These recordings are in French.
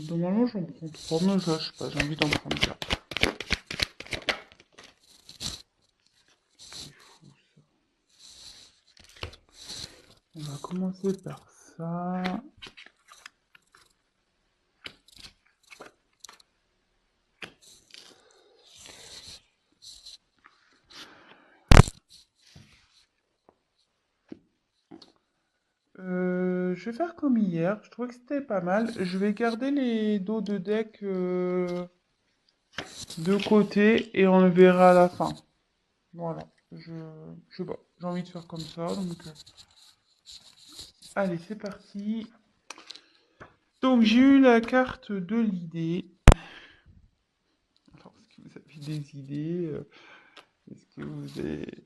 Normalement, j'en prends trois, mais là, je sais pas, j'ai envie d'en prendre quatre. C'est fou, ça. On va commencer par ça. Je vais faire comme hier. Je trouvais que c'était pas mal. Je vais garder les dos de deck de côté et on le verra à la fin. Voilà. Je sais pas. J'ai envie de faire comme ça. Donc, allez, c'est parti. Donc, j'ai eu la carte de l'idée. Alors, est-ce que vous avez des idées? Est-ce que vous avez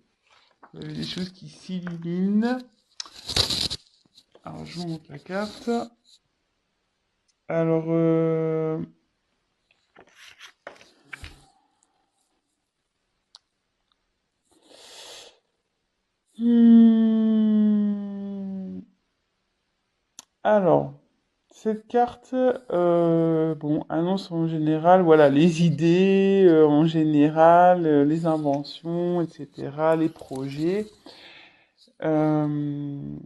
des choses qui s'illuminent? Alors, je vous montre la carte. Alors, hmm, alors, cette carte, bon, annonce en général, voilà, les idées, en général, les inventions, etc., les projets. Euh,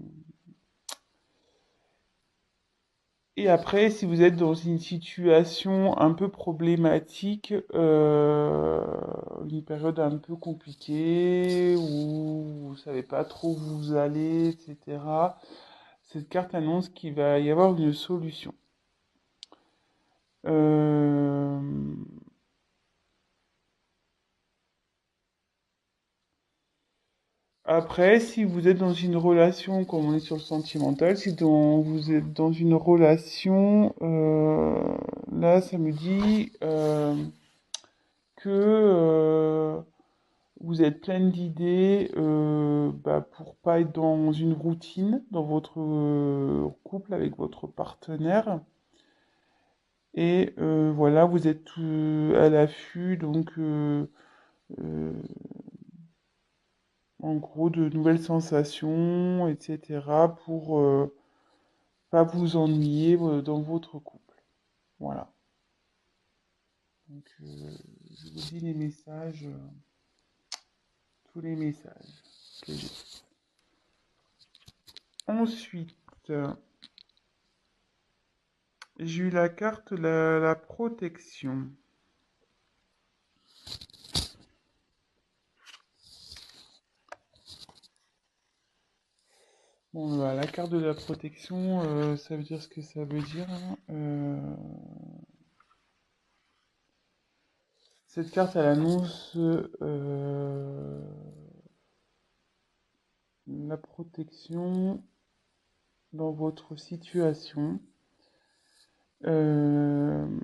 et après, si vous êtes dans une situation un peu problématique, une période un peu compliquée, où vous savez pas trop où vous allez, etc., cette carte annonce qu'il va y avoir une solution. Euh, Après, si vous êtes dans une relation, comme on est sur le sentimental, si vous êtes dans une relation, là, ça me dit que vous êtes pleine d'idées pour pas être dans une routine dans votre couple avec votre partenaire. Et voilà, vous êtes à l'affût, donc euh, en gros, de nouvelles sensations, etc. pour pas vous ennuyer dans votre couple. Voilà. Donc, je vous dis les messages, tous les messages que j'ai. Ensuite, j'ai eu la carte la protection. Bon, bah, la carte de la protection, ça veut dire ce que ça veut dire, hein. Cette carte, elle annonce la protection dans votre situation. Euh,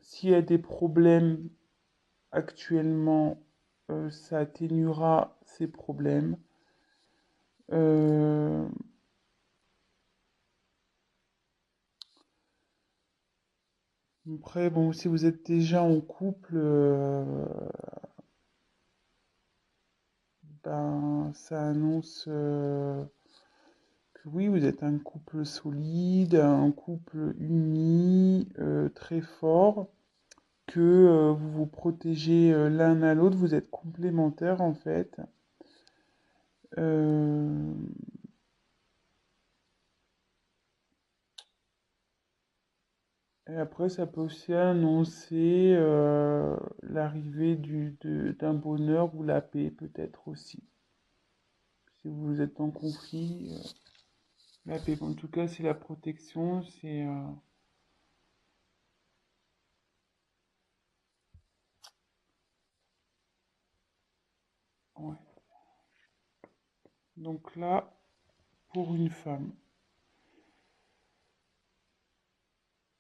S'il y a des problèmes actuellement, ça atténuera ces problèmes. Euh, Après, bon, si vous êtes déjà en couple, ben, ça annonce que oui, vous êtes un couple solide, un couple uni, très fort, que vous vous protégez l'un à l'autre, vous êtes complémentaires en fait. Euh, Et après, ça peut aussi annoncer l'arrivée d'un bonheur ou la paix, peut-être aussi. Si vous êtes en conflit, la paix. En tout cas, c'est la protection, c'est... ouais. Donc là, pour une femme.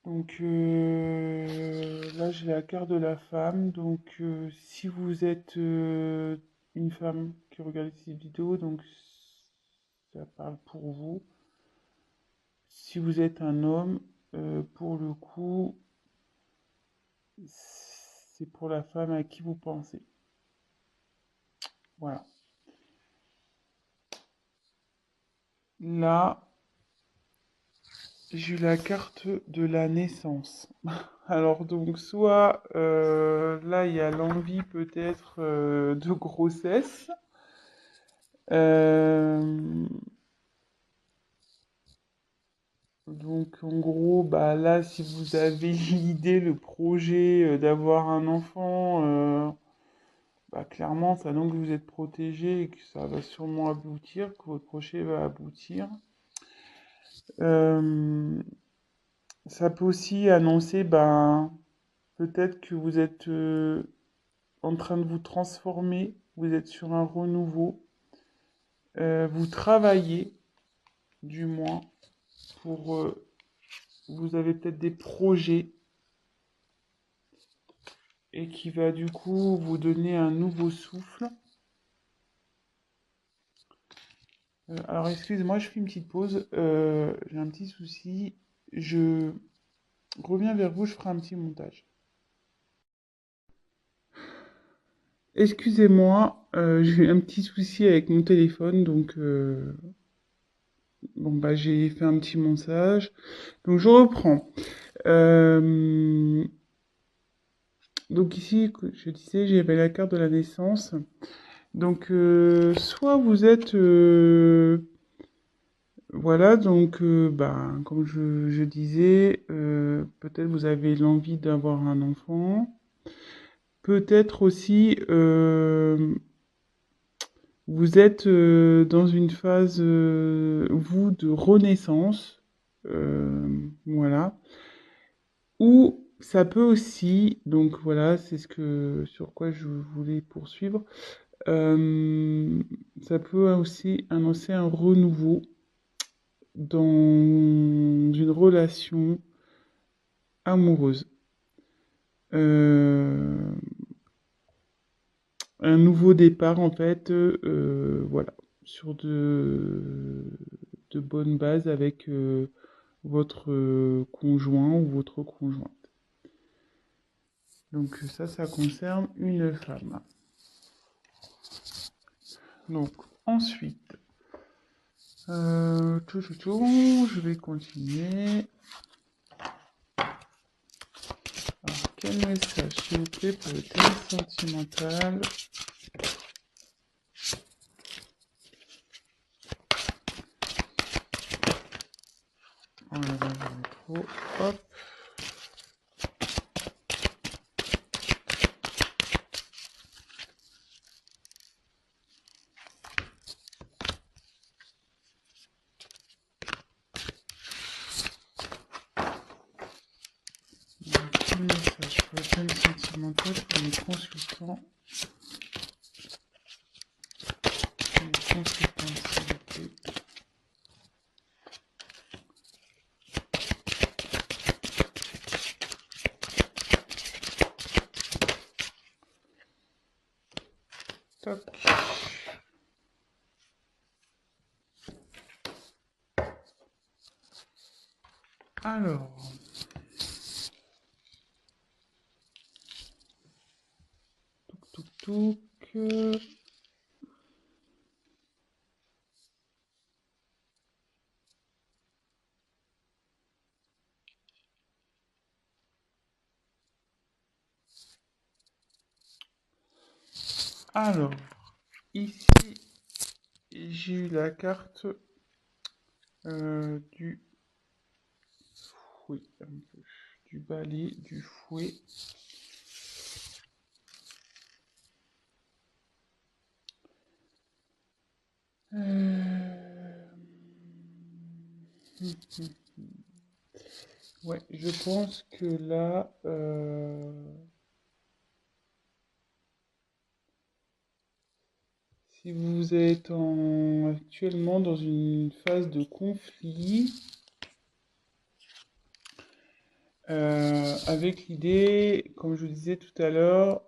Donc là, j'ai la carte de la femme. Donc si vous êtes une femme qui regarde cette vidéo, donc ça parle pour vous. Si vous êtes un homme, pour le coup, c'est pour la femme à qui vous pensez. Voilà. Là, J'ai eu la carte de la naissance. Alors donc soit là il y a l'envie peut-être de grossesse. Euh, donc en gros bah là si vous avez l'idée, le projet d'avoir un enfant, bah clairement ça donc que vous êtes protégé et que ça va sûrement aboutir, que votre projet va aboutir. Euh, Ça peut aussi annoncer ben peut-être que vous êtes en train de vous transformer, vous êtes sur un renouveau, vous travaillez du moins pour, vous avez peut-être des projets et qui va du coup vous donner un nouveau souffle. Alors excusez-moi, je fais une petite pause, j'ai un petit souci, je reviens vers vous, je ferai un petit montage. Excusez-moi, j'ai eu un petit souci avec mon téléphone, donc bon bah j'ai fait un petit montage. Donc je reprends. Euh, donc ici, je disais, j'avais la carte de la naissance. Donc soit vous êtes, voilà, donc bah, comme je disais, peut-être vous avez l'envie d'avoir un enfant. Peut-être aussi, vous êtes dans une phase, vous, de renaissance. Voilà. Ou ça peut aussi, donc voilà, c'est ce que sur quoi je voulais poursuivre. euh, Ça peut aussi annoncer un renouveau dans une relation amoureuse. Euh, un nouveau départ en fait, voilà, sur de bonnes bases avec votre conjoint ou votre conjointe. Donc ça concerne une femme. Donc ensuite, je vais continuer. Alors, quel message, s'il vous plaît, pour le thème sentimental? On va voir le métro. Hop. Donc, quel message pour le thème sentimental pour les consultants? Les consultants, s'il vous plaît. Toc. Alors, touk. Alors, ici, j'ai eu la carte du fouet, un peu, du balai, du fouet. Euh, Ouais, je pense que là, si vous êtes actuellement dans une phase de conflit, avec l'idée, comme je vous disais tout à l'heure,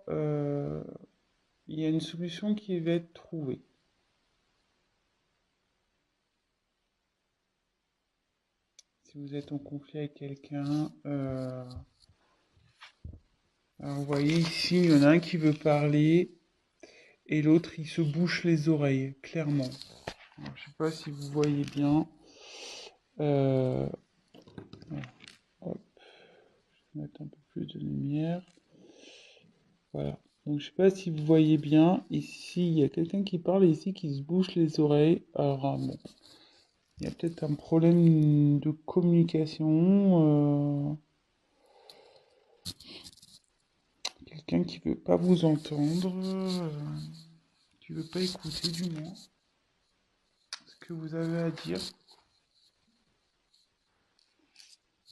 il y a une solution qui va être trouvée. Si vous êtes en conflit avec quelqu'un, alors vous voyez ici, il y en a un qui veut parler et l'autre il se bouche les oreilles, clairement. Alors, je sais pas si vous voyez bien. Euh, Donc je sais pas si vous voyez bien. Ici, il y a quelqu'un qui parle et ici qui se bouche les oreilles. Alors bon, il y a peut-être un problème de communication. Quelqu'un qui veut pas vous entendre, qui veut pas écouter du moins ce que vous avez à dire.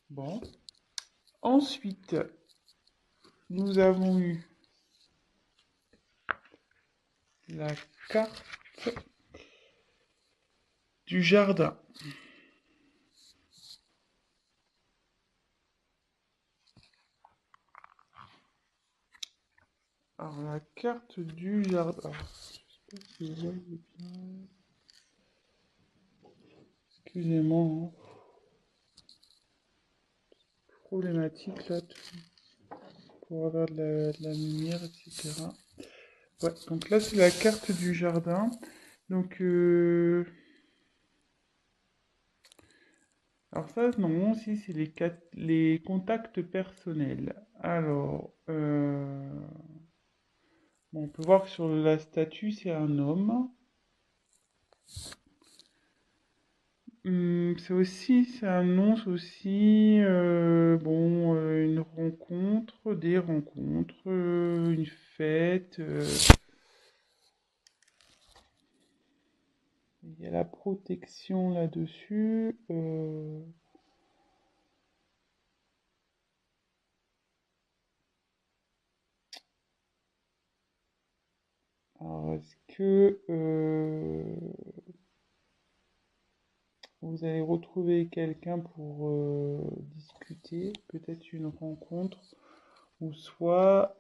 Bon. Ensuite, nous avons eu la carte du jardin. Alors, la carte du jardin. Alors, je sais pas si vous voyez bien. Excusez-moi, hein. Problématique là pour avoir de la lumière, etc. Ouais, donc là c'est la carte du jardin. Donc, alors ça, non, si c'est les contacts personnels. Alors, bon, on peut voir que sur la statue, c'est un homme. Ça annonce aussi, bon, une rencontre, des rencontres, une fête. Il y a la protection là-dessus. Alors, est-ce que vous allez retrouver quelqu'un pour discuter, peut-être une rencontre, ou soit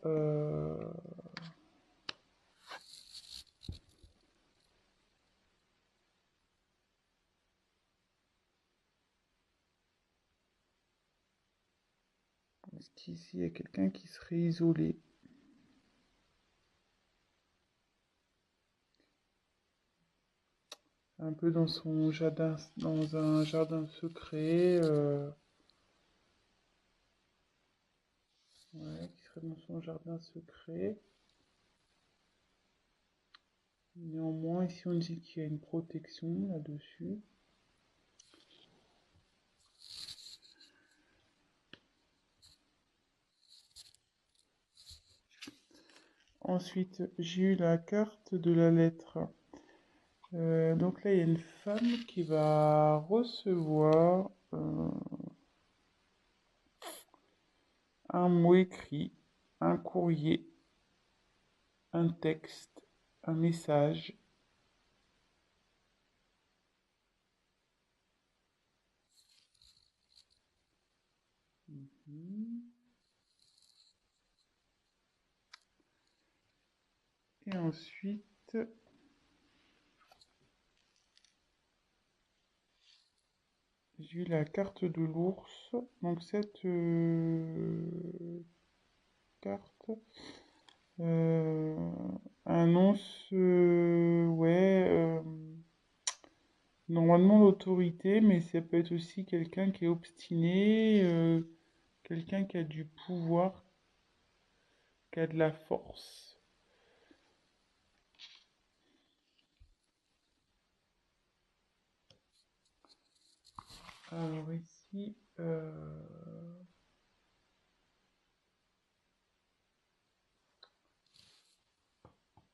est-ce qu'ici il y a quelqu'un qui serait isolé, un peu dans son jardin, dans un jardin secret, ouais, qui serait dans son jardin secret. Néanmoins, ici on dit qu'il y a une protection là-dessus. Ensuite, j'ai eu la carte de la lettre. Donc là, il y a une femme qui va recevoir un mot écrit, un courrier, un texte, un message. Et ensuite, j'ai eu la carte de l'ours. Donc cette carte annonce, ouais, normalement l'autorité, mais ça peut être aussi quelqu'un qui est obstiné, quelqu'un qui a du pouvoir, qui a de la force. Alors ici,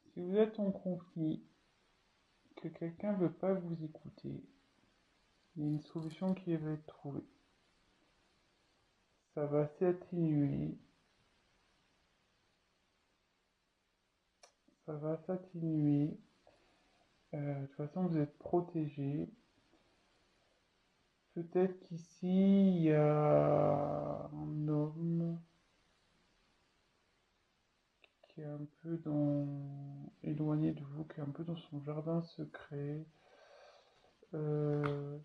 si vous êtes en conflit, que quelqu'un ne veut pas vous écouter, il y a une solution qui va être trouvée. Ça va s'atténuer, ça va s'atténuer. De toute façon, vous êtes protégé. Peut-être qu'ici, il y a un homme qui est un peu éloigné de vous, qui est un peu dans son jardin secret. Euh,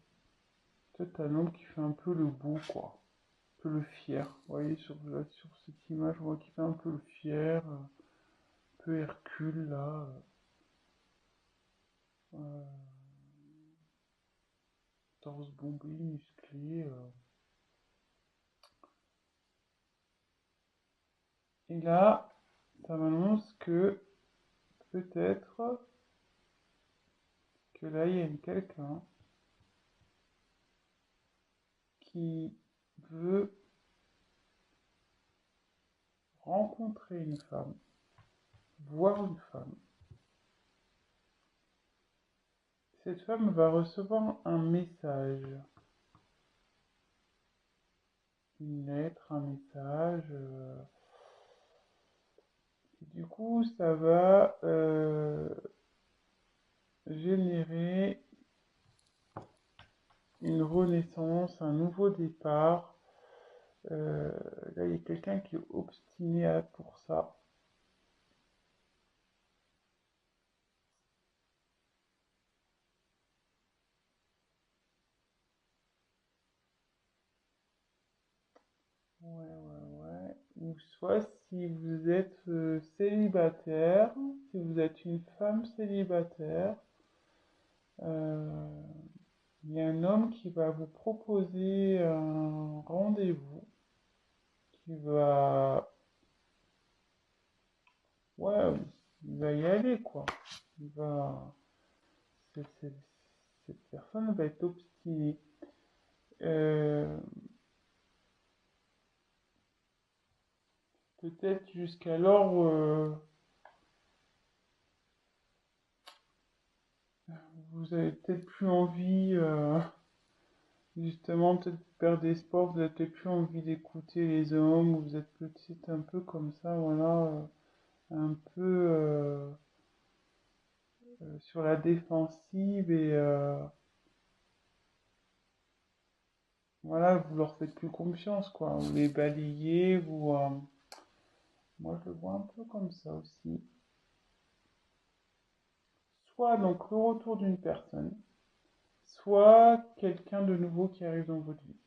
Peut-être un homme qui fait un peu le beau, quoi. Un peu le fier. Vous voyez, sur cette image, on voit qu'il fait un peu le fier, un peu Hercule, là. Euh, Torse bombé, musclé. Et là, ça m'annonce que peut-être que là, il y a quelqu'un qui veut rencontrer une femme, voir une femme. Cette femme va recevoir un message, une lettre, un message. Du coup, ça va générer une renaissance, un nouveau départ. Là, il y a quelqu'un qui est obstiné pour ça. Ouais. Ou soit si vous êtes célibataire, si vous êtes une femme célibataire, euh, il y a un homme qui va vous proposer un rendez-vous, qui va, ouais, il va y aller quoi. Il va, cette personne va être obstinée. Euh, Peut-être jusqu'alors, vous avez peut-être plus envie, justement, peut-être perdre espoir, vous n'avez peut-être plus envie d'écouter les hommes, ou vous êtes peut-être un peu comme ça, voilà, un peu sur la défensive et voilà, vous leur faites plus confiance, quoi. Vous les balayez, vous. Moi, je le vois un peu comme ça aussi. Soit donc le retour d'une personne, soit quelqu'un de nouveau qui arrive dans votre vie.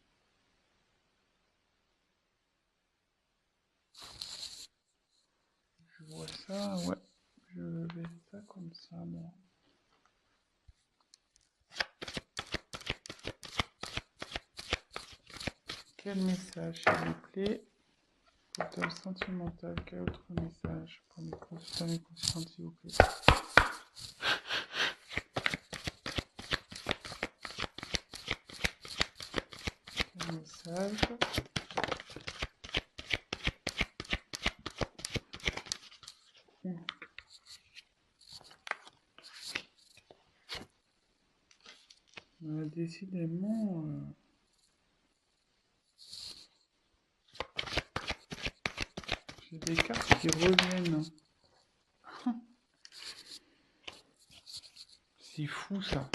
Je vois ça, ouais. Je vais ça comme ça, moi. Quel message, s'il vous plaît? Portable sentimental, quel autre message pour mes consultants et consultantes, s'il vous plaît? Quel message? Décidément, j'ai des cartes qui reviennent. C'est fou ça.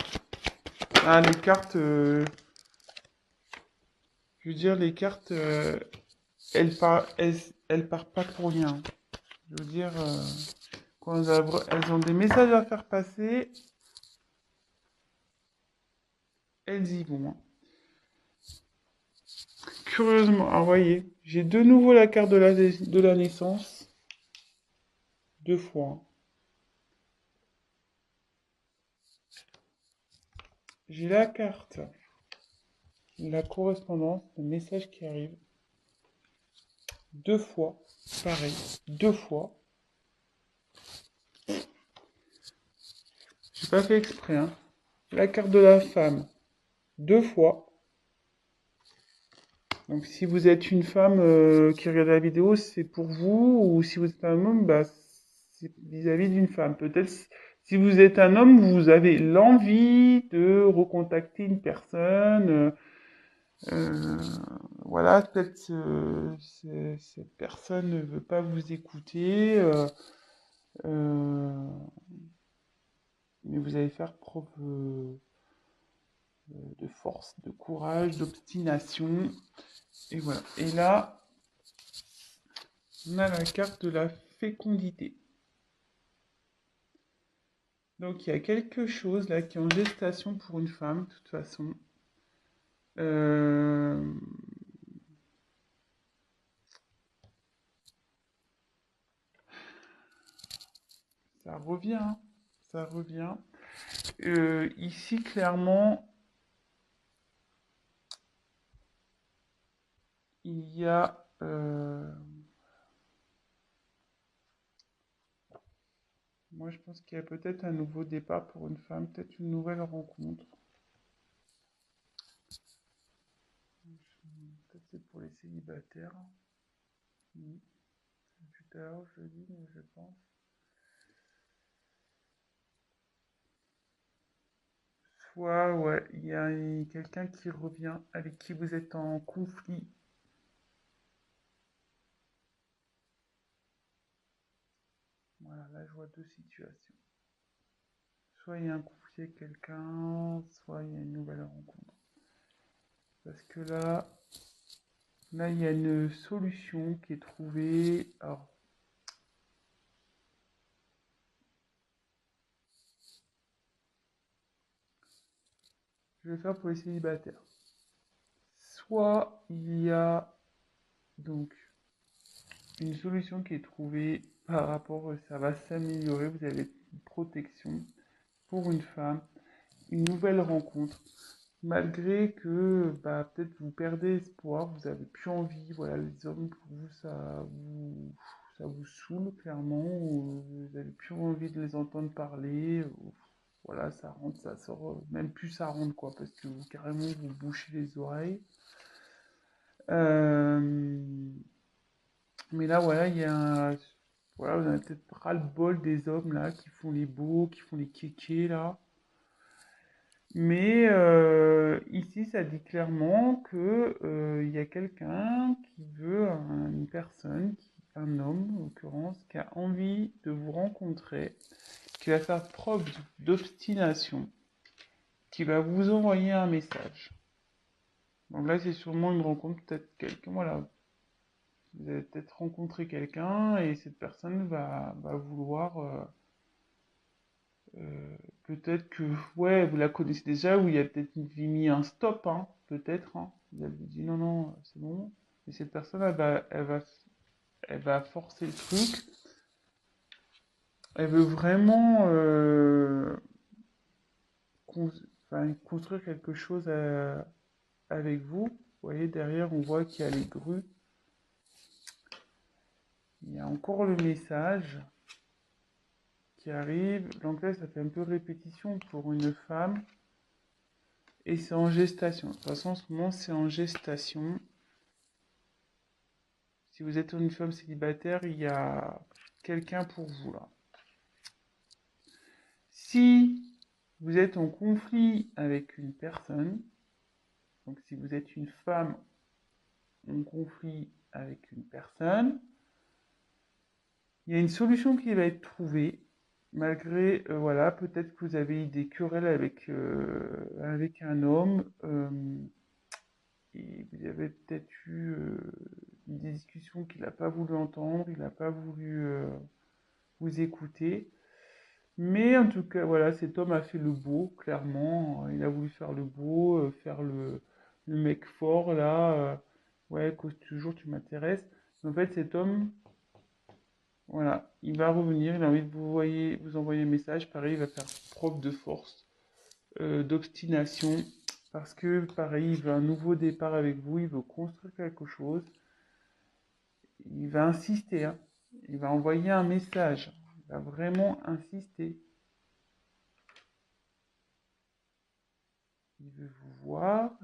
Ah, les cartes, je veux dire, les cartes, elles partent pas pour rien. Je veux dire, quand elles ont des messages à faire passer, elles y vont, hein. Curieusement, alors voyez, j'ai de nouveau la carte de la naissance, deux fois, hein. J'ai la carte, la correspondance, le message qui arrive, deux fois, pareil, deux fois. J'ai pas fait exprès, hein. La carte de la femme, deux fois. Donc si vous êtes une femme qui regarde la vidéo, c'est pour vous, ou si vous êtes un homme, bah, c'est vis-à-vis d'une femme. Peut-être si vous êtes un homme, vous avez l'envie de recontacter une personne. Euh, voilà, peut-être cette personne ne veut pas vous écouter, euh, mais vous allez faire preuve de force, de courage, d'obstination. Et voilà. Et là, on a la carte de la fécondité. Donc il y a quelque chose là qui est en gestation pour une femme, de toute façon. Euh, Ça revient, hein, ça revient. Ici, clairement, il y a Moi, je pense qu'il y a peut-être un nouveau départ pour une femme, peut-être une nouvelle rencontre. Peut-être c'est pour les célibataires. Mm. Tout à l'heure, je le dis, mais je pense. Soit, ouais, il y a quelqu'un qui revient avec qui vous êtes en conflit. Voilà, là, je vois deux situations. Soit il y a un conflit avec quelqu'un, soit il y a une nouvelle rencontre. Parce que là, il y a une solution qui est trouvée. Alors, je vais faire pour les célibataires. Soit il y a donc une solution qui est trouvée par rapport, ça va s'améliorer, vous avez une protection pour une femme, une nouvelle rencontre, malgré que bah, peut-être vous perdez espoir, vous avez plus envie, voilà, les hommes pour vous ça vous saoule clairement, ou vous avez plus envie de les entendre parler, ou, voilà, ça rentre, ça sort, même plus ça rentre quoi, parce que vous carrément vous bouchez les oreilles. Euh, mais là, voilà, voilà, vous avez peut-être ras-le-bol des hommes là qui font les beaux, qui font les kékés là. Mais ici, ça dit clairement que il y a quelqu'un qui veut, une personne, un homme en l'occurrence, qui a envie de vous rencontrer, qui va faire preuve d'obstination, qui va vous envoyer un message. Donc là, c'est sûrement une rencontre, peut-être quelqu'un, voilà, vous allez peut-être rencontrer quelqu'un et cette personne va vouloir peut-être que ouais, vous la connaissez déjà ou il y a peut-être mis un stop, hein, peut-être. Hein. Vous avez dit non, non, c'est bon. Et cette personne, elle va forcer le truc. Elle veut vraiment cons- construire quelque chose avec vous. Vous voyez, derrière, on voit qu'il y a les grues. Il y a encore le message qui arrive. L'anglais, ça fait un peu répétition pour une femme. Et c'est en gestation. De toute façon, en ce moment, c'est en gestation. Si vous êtes une femme célibataire, il y a quelqu'un pour vous là. Si vous êtes en conflit avec une personne, donc si vous êtes une femme en conflit avec une personne, il y a une solution qui va être trouvée, malgré, voilà, peut-être que vous avez eu des querelles avec un homme, et vous avez peut-être eu des discussions qu'il n'a pas voulu entendre, il n'a pas voulu vous écouter. Mais en tout cas, voilà, cet homme a fait le beau, clairement. Il a voulu faire le beau, faire le mec fort, là. Ouais, cause toujours tu m'intéresses. En fait, cet homme, voilà, il va revenir, il a envie de vous envoyer un message. Pareil, il va faire preuve de force, d'obstination. Parce que, pareil, il veut un nouveau départ avec vous, il veut construire quelque chose. Il va insister, hein. Il va envoyer un message. Il va vraiment insister. Il veut vous voir,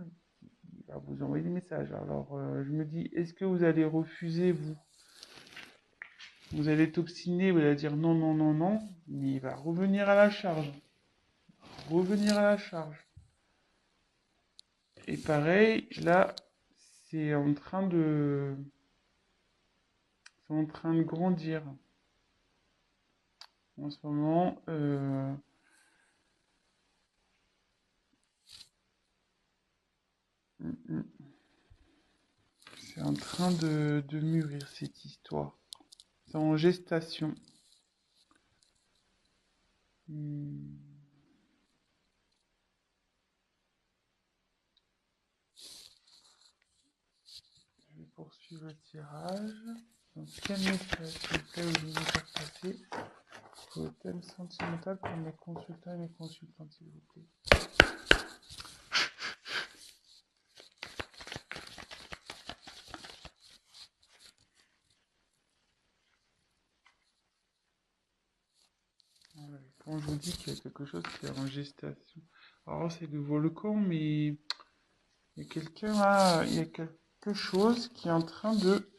il va vous envoyer des messages. Alors, je me dis, est-ce que vous allez refuser, vous? Vous allez être obstiné, vous allez dire non, non, non, non, mais il va revenir à la charge. Revenir à la charge. Et pareil, là, c'est en train de... C'est en train de grandir. En ce moment, c'est en train de mûrir cette histoire. C'est en gestation. Hmm. Je vais poursuivre le tirage. Donc, quel message s'il vous plaît, vous devez faire passer pour le thème sentimental pour mes consultants et mes consultantes, s'il vous plaît. quand je vous dis qu'il y a quelque chose qui est en gestation. Alors c'est le volcan, mais il y a quelqu'un là, il y a quelque chose qui est en train de,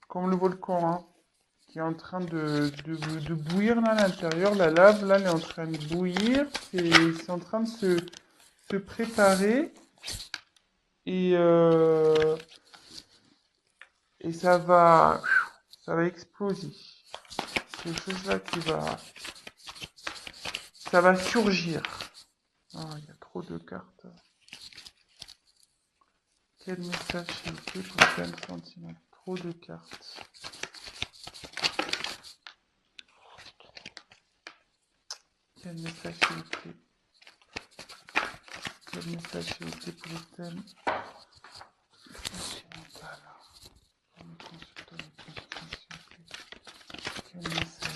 comme le volcan, hein, qui est en train de bouillir là à l'intérieur. La lave là, elle est en train de bouillir. C'est en train de se préparer et euh, et ça va exploser. Quelque chose là ça va surgir. Ah, il y a trop de cartes. Quel message s'il vous plaît pour plein de sentiments? Trop de cartes. Quel message s'il vous plaît? Quel message s'il vous plaît pour le thème sentimental? Pour le consultant de consultation, s'il vous plaît. Quel message? Quel message?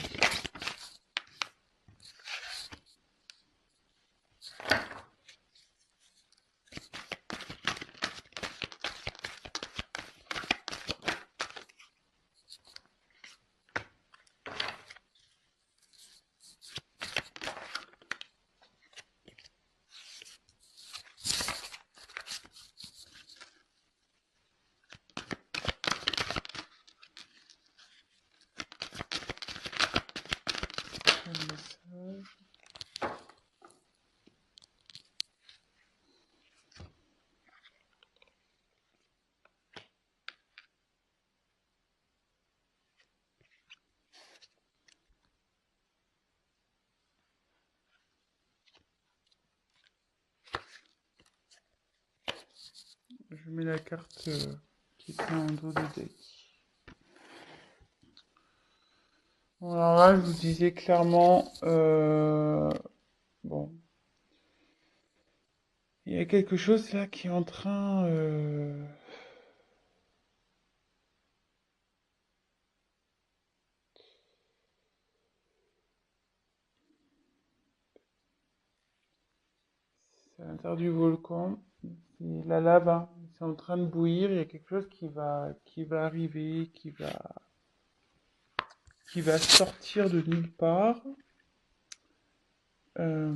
Je mets la carte qui est en dos de deck. Bon, alors là, je vous disais clairement, bon, il y a quelque chose là qui est en train, c'est à l'intérieur du volcan, c'est la lave, hein, c'est en train de bouillir, il y a quelque chose qui va arriver, qui va sortir de nulle part. Euh,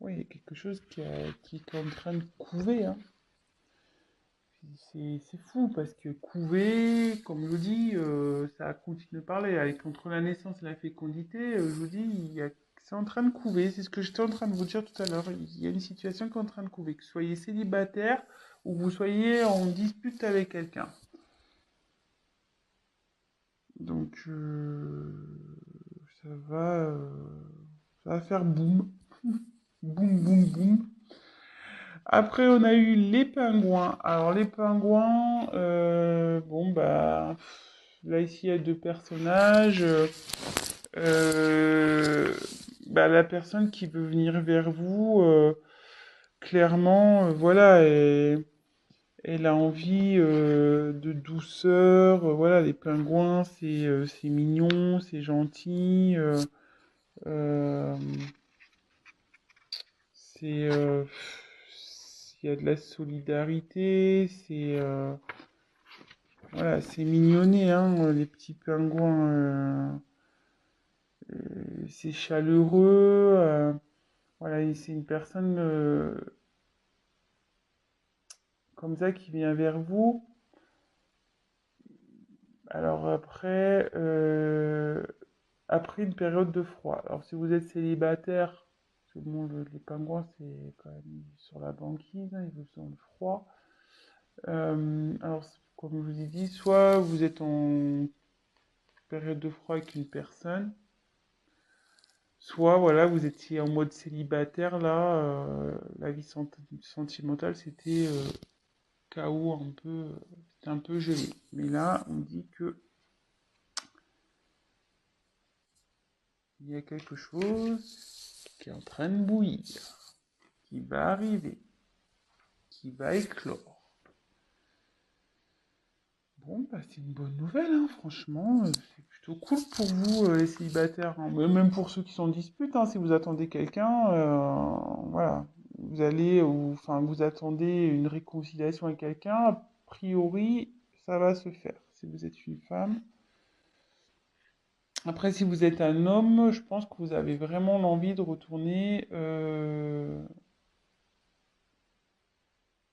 ouais, il y a quelque chose qui est en train de couver, hein. C'est fou parce que couver, comme je vous dis, ça continue de parler. Avec entre la naissance et la fécondité, je vous dis, c'est en train de couver. C'est ce que j'étais en train de vous dire tout à l'heure. Il y a une situation qui est en train de couver. Que vous soyez célibataire ou que vous soyez en dispute avec quelqu'un. Donc, ça va, euh, ça va faire boum. Boum, boum, boum. Après, on a eu les pingouins. Alors, les pingouins, bon, bah, là, ici, il y a deux personnages. Euh, bah, la personne qui veut venir vers vous, clairement, voilà, elle a envie de douceur. Voilà, les pingouins, c'est mignon, c'est gentil. Euh, c'est il y a de la solidarité, voilà, c'est mignonné, hein, les petits pingouins, c'est chaleureux, voilà, et c'est une personne comme ça qui vient vers vous. Alors après une période de froid. Alors si vous êtes célibataire, parce que bon, les pingouins c'est quand même sur la banquise, hein, ils vous ont le froid. Alors comme je vous ai dit, soit vous êtes en période de froid avec une personne, soit voilà, vous étiez en mode célibataire, là, la vie sentimentale, c'était chaos un peu, c'était un peu gelé. Mais là, on dit que il y a quelque chose qui est en train de bouillir, qui va arriver, qui va éclore. Bon, bah, c'est une bonne nouvelle, hein, franchement, c'est plutôt cool pour vous, les célibataires, hein. Même pour ceux qui sont en dispute, hein, si vous attendez quelqu'un, voilà. vous allez, ou enfin, vous attendez une réconciliation avec quelqu'un, a priori, ça va se faire. Si vous êtes une femme. Après, si vous êtes un homme, je pense que vous avez vraiment l'envie de retourner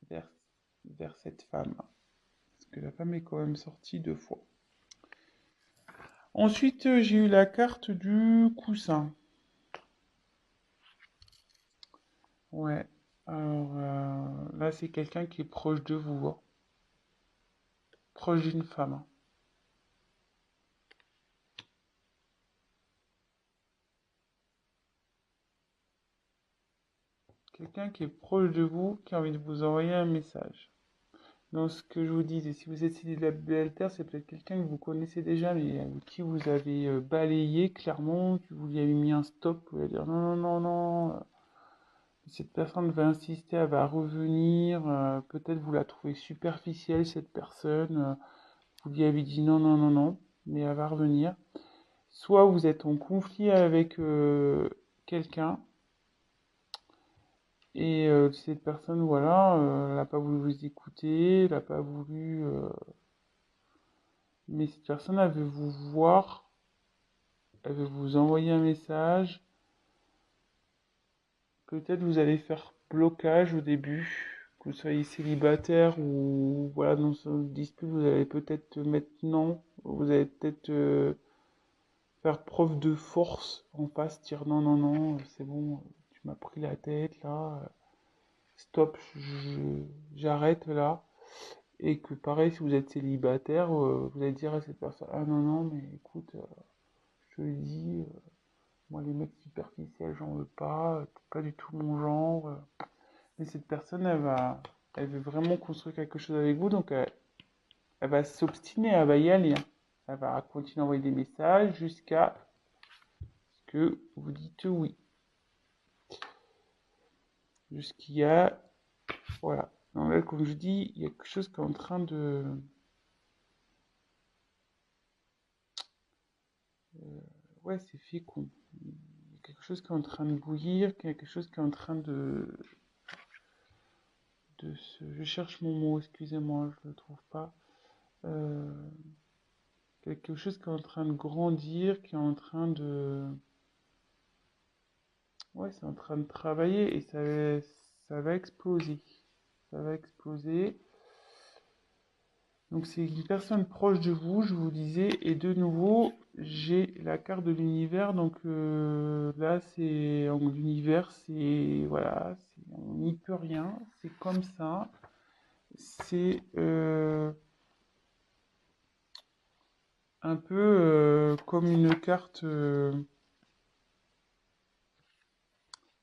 vers, vers cette femme. Parce que la femme est quand même sortie 2 fois. Ensuite, j'ai eu la carte du coussin. Ouais. Alors là, c'est quelqu'un qui est proche de vous, hein. Proche d'une femme, hein. Quelqu'un qui est proche de vous, qui a envie de vous envoyer un message. Donc, ce que je vous disais, si vous êtes célibataire, c'est peut-être quelqu'un que vous connaissez déjà, mais avec qui vous avez balayé clairement, que vous lui avez mis un stop, vous lui avez dit non, non, non, non. Cette personne va insister, elle va revenir. Peut-être vous la trouvez superficielle, cette personne. Vous lui avez dit non, non, non, non, mais elle va revenir. Soit vous êtes en conflit avec quelqu'un et cette personne, voilà, elle n'a pas voulu vous écouter, elle n'a pas voulu. Mais cette personne, elle veut vous voir, elle veut vous envoyer un message. Peut-être vous allez faire blocage au début, que vous soyez célibataire ou voilà, dans ce dispute, vous allez peut-être mettre non, vous allez peut-être faire preuve de force en face, dire non, non, non, c'est bon, tu m'as pris la tête là, stop, j'arrête là. Et que pareil, si vous êtes célibataire, vous allez dire à cette personne, ah non, non, mais écoute, je te le dis, moi les mecs superficiels, j'en veux pas, c'est pas du tout mon genre. Mais cette personne, elle veut vraiment construire quelque chose avec vous, donc elle va s'obstiner, elle va y aller, hein. Elle va continuer à envoyer des messages jusqu'à ce que vous dites oui. Jusqu'il y a, voilà. Donc là, comme je dis, il y a quelque chose qui est en train de, ouais, c'est fécond. Il y a quelque chose qui est en train de bouillir, quelque chose qui est en train de se... Je cherche mon mot, excusez-moi, je ne le trouve pas. Euh, quelque chose qui est en train de grandir, qui est en train de... Ouais, c'est en train de travailler et ça va exploser. Ça va exploser. Donc c'est une personne proche de vous, je vous disais, et de nouveau, j'ai la carte de l'univers, donc là, c'est l'univers, c'est voilà, on n'y peut rien, c'est comme ça, c'est un peu comme une carte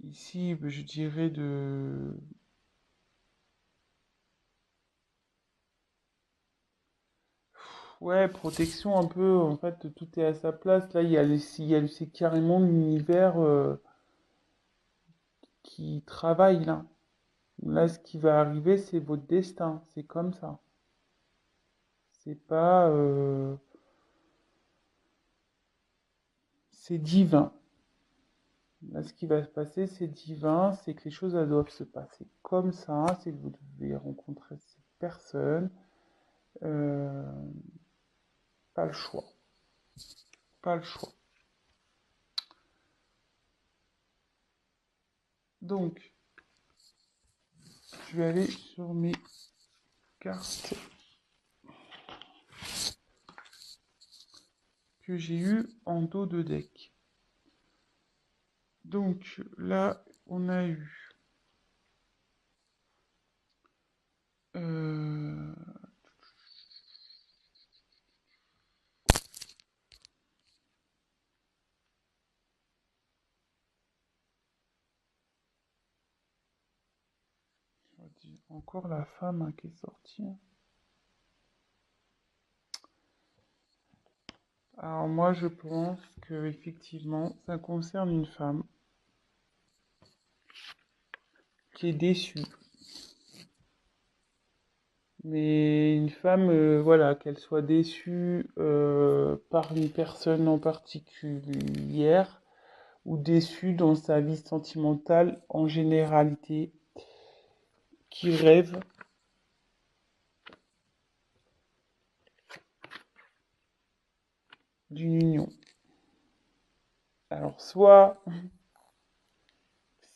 ici, je dirais de ouais, protection un peu, en fait, tout est à sa place. Là, c'est carrément l'univers qui travaille là. Là, ce qui va arriver, c'est votre destin. C'est comme ça. C'est pas. C'est divin. Là, ce qui va se passer, c'est divin. C'est que les choses, elles doivent se passer comme ça. C'est que vous devez rencontrer cette personne. Euh, pas le choix. Pas le choix. Donc, je vais aller sur mes cartes que j'ai eues en dos de deck. Donc, là, on a eu. Euh, encore la femme hein, qui est sortie. Alors moi je pense que effectivement ça concerne une femme qui est déçue. Mais une femme, voilà, qu'elle soit déçue par une personne en particulière ou déçu dans sa vie sentimentale en généralité, qui rêve d'une union. Alors, soit,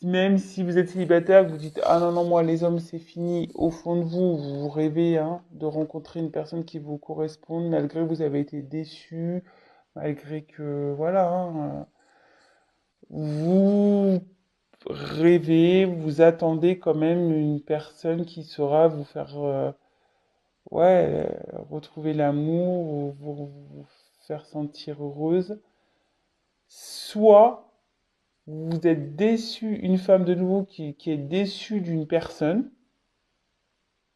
même si vous êtes célibataire, que vous dites, ah non, non, moi, les hommes, c'est fini, au fond de vous, vous rêvez hein, de rencontrer une personne qui vous corresponde, malgré que vous avez été déçu, malgré que, voilà, hein, vous rêvez, vous attendez quand même une personne qui saura vous faire, ouais, retrouver l'amour, vous faire sentir heureuse. Soit vous êtes déçu, une femme de nouveau qui est déçue d'une personne.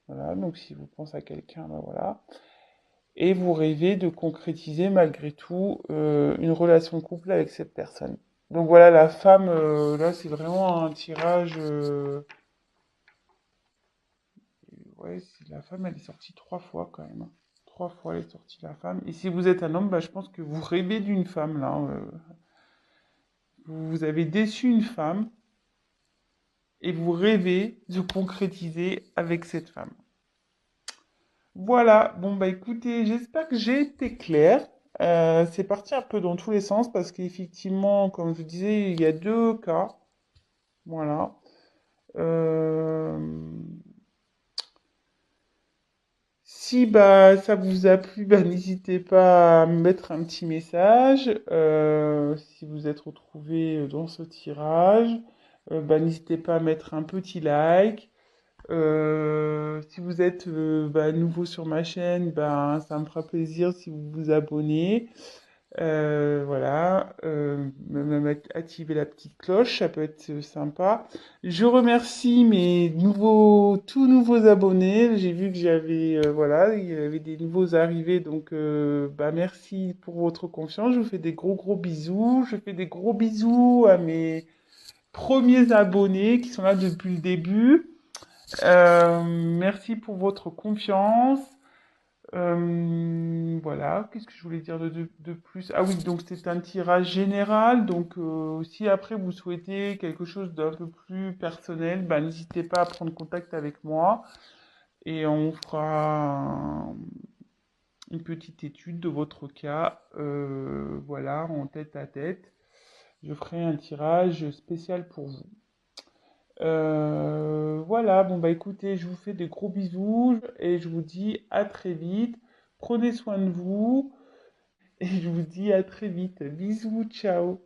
Voilà, donc si vous pensez à quelqu'un, ben voilà. Et vous rêvez de concrétiser malgré tout une relation de couple avec cette personne. Donc voilà, la femme, là, c'est vraiment un tirage. Ouais, la femme, elle est sortie 3 fois quand même, hein. 3 fois, elle est sortie la femme. Et si vous êtes un homme, bah, je pense que vous rêvez d'une femme là. Vous avez déçu une femme et vous rêvez de concrétiser avec cette femme. Voilà, bon bah écoutez, j'espère que j'ai été claire. C'est parti un peu dans tous les sens parce qu'effectivement, comme je vous disais, il y a 2 cas. Voilà. Euh, Si bah ça vous a plu, bah n'hésitez pas à me mettre un petit message. Si vous êtes retrouvé dans ce tirage, bah n'hésitez pas à mettre un petit like. Si vous êtes bah, nouveau sur ma chaîne, bah, ça me fera plaisir si vous vous abonnez. Voilà, même activer la petite cloche, ça peut être sympa. Je remercie mes tout nouveaux abonnés. J'ai vu que j'avais, voilà, il y avait des nouveaux arrivés, donc bah merci pour votre confiance. Je vous fais des gros bisous. Je fais des gros bisous à mes premiers abonnés qui sont là depuis le début. Merci pour votre confiance. Voilà, qu'est-ce que je voulais dire de plus? Ah oui, donc c'est un tirage général. Donc si après vous souhaitez quelque chose d'un peu plus personnel, bah, n'hésitez pas à prendre contact avec moi et on fera une petite étude de votre cas, voilà, en tête à tête. Je ferai un tirage spécial pour vous. Voilà, bon bah écoutez, je vous fais des gros bisous et je vous dis à très vite. Prenez soin de vous et je vous dis à très vite. Bisous, ciao.